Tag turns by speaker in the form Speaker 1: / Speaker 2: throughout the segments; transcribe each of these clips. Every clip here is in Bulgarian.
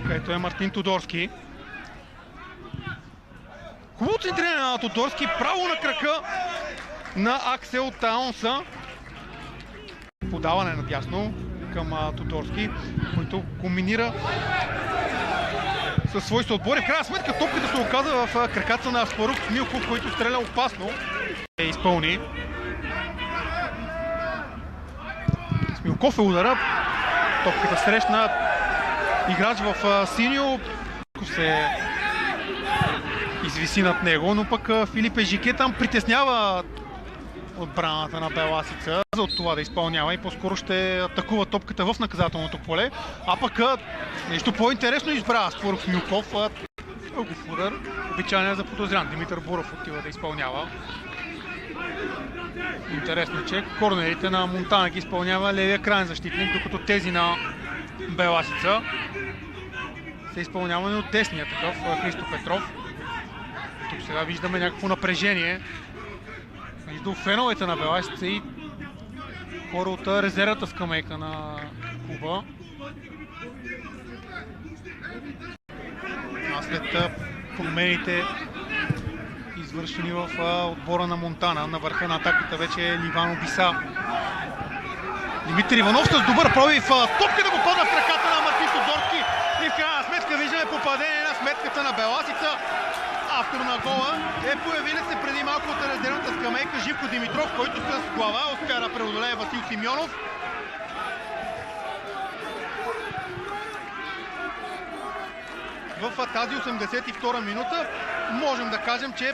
Speaker 1: където е Мартин Тодорски. Хубаво центриране на Тодорски, право на крака на Аксел Таунса. Подаване надясно към Тодорски, който комбинира със свой съотбори. В крайна сметка топката се оказа в краката на Аспарух Милков, който стреля опасно. Изпълни. Смилков е удара. Топката срещна играч в синьо. Се извиси над него, но пък Филип Ежике там притеснява отбраната на Беласица за от това да изпълнява и по-скоро ще атакува топката в наказателното поле. А пък нещо по-интересно избра Аспарух Милков. Дългов удар, обичайен за подозрян. Димитър Буров отива да изпълнява. Интересно, че корнерите на Монтана ги изпълнява левия крайен защитник, докато тези на Беласица се изпълнявани от десния такъв, Христо Петров. Тук сега виждаме някакво напрежение между феновете на Беласица и хора от резервната скамейка на клуба. А след промените, извършени в отбора на Монтана, на върха на атаката вече е Ливано Биса. Димитър Иванов с добър пробив, топката го падна в ръката на Мартин Тодорски и в крайна сметка виждаме попадение на сметката на Беласица. Автор на гола е появил се преди малко от резервната скамейка Живко Димитров, който с глава успя да преодолее Васил Симеонов. В тази 82-а минута можем да кажем, че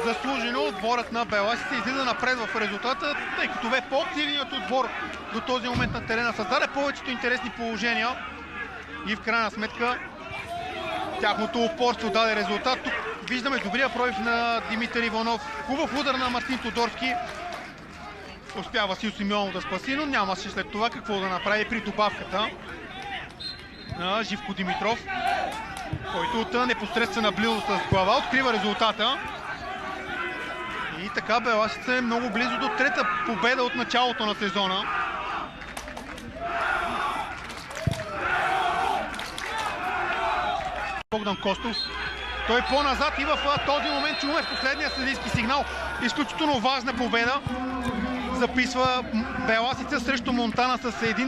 Speaker 1: заслужено отборът на Беласица излиза напред в резултата, тъй като бе по-активният отбор до този момент на терена, създаде повечето интересни положения и в крайна сметка тяхното упорство даде резултат. Тук виждаме добрия пробив на Димитър Иванов, хубав удар на Мартин Тодорски. Успя Васил Симеонов да спаси, но нямаше след това какво да направи при добавката на Живко Димитров, който от непосредствена близост с глава открива резултата. И така Беласица е много близо до трета победа от началото на сезона. Богдан Костов. Той по-назад и в този момент чуваме последния съдийски сигнал. Изключително важна победа записва Беласица срещу Монтана с 1-0.